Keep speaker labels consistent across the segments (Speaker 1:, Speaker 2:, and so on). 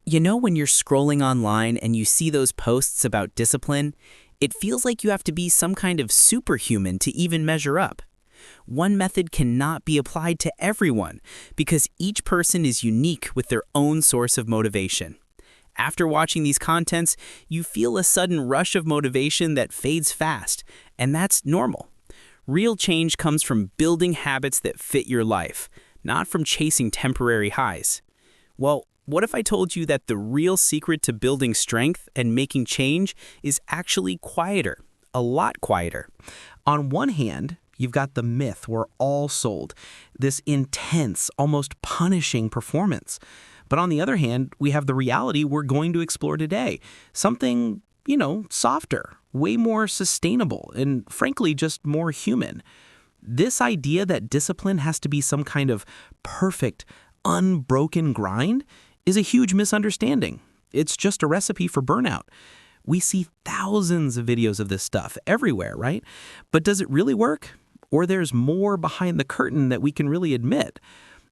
Speaker 1: You know, when you're scrolling online and you see those posts about discipline, it feels like you have to be some kind of superhuman to even measure up. One method cannot be applied to everyone because each person is unique with their own source of motivation. After watching these contents, you feel a sudden rush of motivation that fades fast, and that's normal. Real change comes from building habits that fit your life, not from chasing temporary highs. Well, what if I told you that the real secret to building strength and making change is actually quieter, a lot quieter?
Speaker 2: On one hand, you've got the myth we're all sold, this intense, almost punishing performance. But on the other hand, we have the reality we're going to explore today, something, softer, way more sustainable, and frankly, just more human. This idea that discipline has to be some kind of perfect, unbroken grind is a huge misunderstanding. It's just a recipe for burnout. We see thousands of videos of this stuff everywhere, right? But does it really work? Or there's more behind the curtain that we can really admit?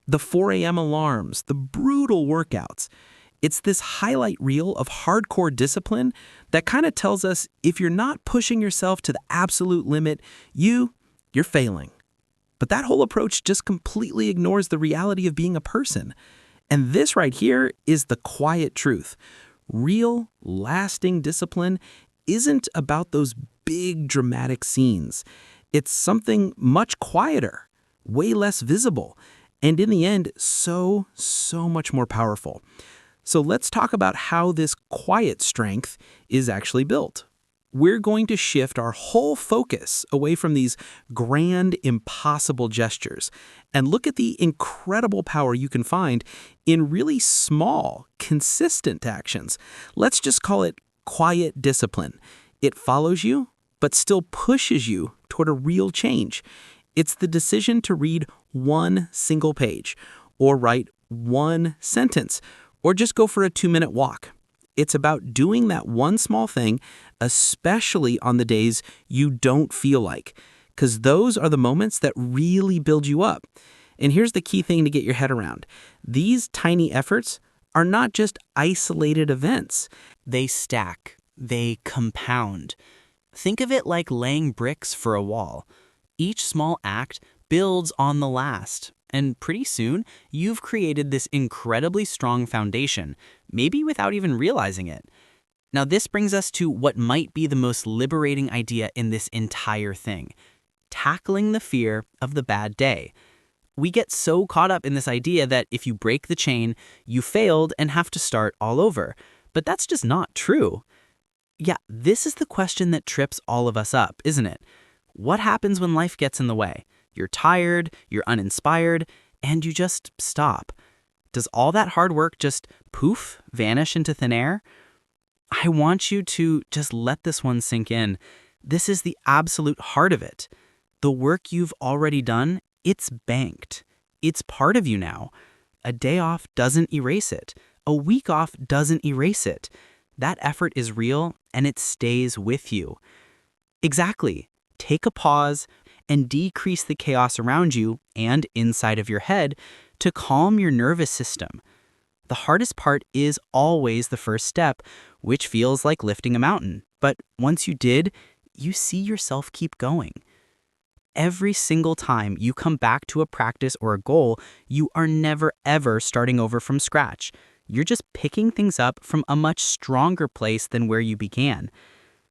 Speaker 2: The 4 a.m. alarms, the brutal workouts. It's this highlight reel of hardcore discipline that kind of tells us if you're not pushing yourself to the absolute limit, you're failing. But that whole approach just completely ignores the reality of being a person. And this right here is the quiet truth. Real, lasting discipline isn't about those big dramatic scenes. It's something much quieter, way less visible, and in the end, so much more powerful. So let's talk about how this quiet strength is actually built. We're going to shift our whole focus away from these grand, impossible gestures and look at the incredible power you can find in really small, consistent actions. Let's just call it quiet discipline. It follows you, but still pushes you toward a real change. It's the decision to read one single page, or write one sentence, or just go for a 2-minute walk. It's about doing that one small thing, especially on the days you don't feel like, because those are the moments that really build you up. And here's the key thing to get your head around. These tiny efforts are not just isolated events.
Speaker 1: They stack, they compound. Think of it like laying bricks for a wall. Each small act builds on the last, and pretty soon, you've created this incredibly strong foundation, maybe without even realizing it. Now, this brings us to what might be the most liberating idea in this entire thing: tackling the fear of the bad day. We get so caught up in this idea that if you break the chain, you failed and have to start all over. But that's just not true. Yeah, this is the question that trips all of us up, isn't it? What happens when life gets in the way? You're tired, you're uninspired, and you just stop. Does all that hard work just poof, vanish into thin air? I want you to just let this one sink in. This is the absolute heart of it. The work you've already done, it's banked. It's part of you now. A day off doesn't erase it. A week off doesn't erase it. That effort is real, and it stays with you. Exactly. Take a pause and decrease the chaos around you and inside of your head to calm your nervous system. The hardest part is always the first step, which feels like lifting a mountain. But once you did, you see yourself keep going. Every single time you come back to a practice or a goal, you are never ever starting over from scratch. You're just picking things up from a much stronger place than where you began.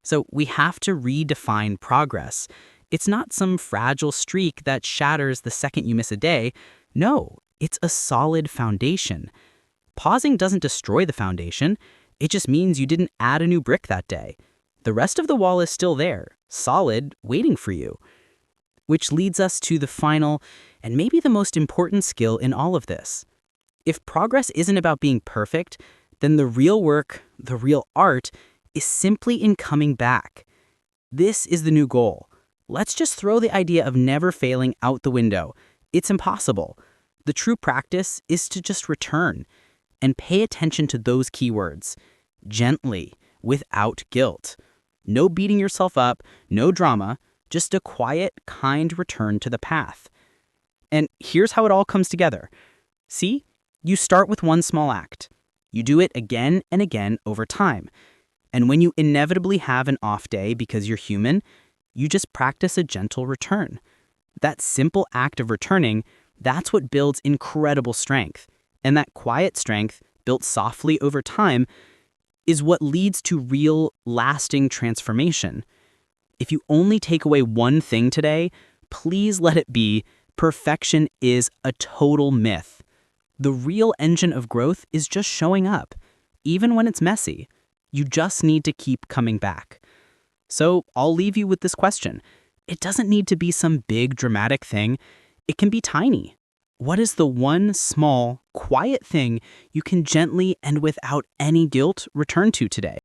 Speaker 1: So we have to redefine progress. It's not some fragile streak that shatters the second you miss a day. No, it's a solid foundation. Pausing doesn't destroy the foundation. It just means you didn't add a new brick that day. The rest of the wall is still there, solid, waiting for you. Which leads us to the final and maybe the most important skill in all of this. If progress isn't about being perfect, then the real work, the real art, is simply in coming back. This is the new goal. Let's just throw the idea of never failing out the window. It's impossible. The true practice is to just return and pay attention to those keywords. Gently, without guilt. No beating yourself up, no drama, just a quiet, kind return to the path. And here's how it all comes together. See, you start with one small act. You do it again and again over time. And when you inevitably have an off day because you're human, you just practice a gentle return. That simple act of returning, that's what builds incredible strength. And that quiet strength, built softly over time, is what leads to real, lasting transformation. If you only take away one thing today, please let it be perfection is a total myth. The real engine of growth is just showing up, even when it's messy. You just need to keep coming back. So I'll leave you with this question. It doesn't need to be some big dramatic thing. It can be tiny. What is the one small, quiet thing you can gently and without any guilt return to today?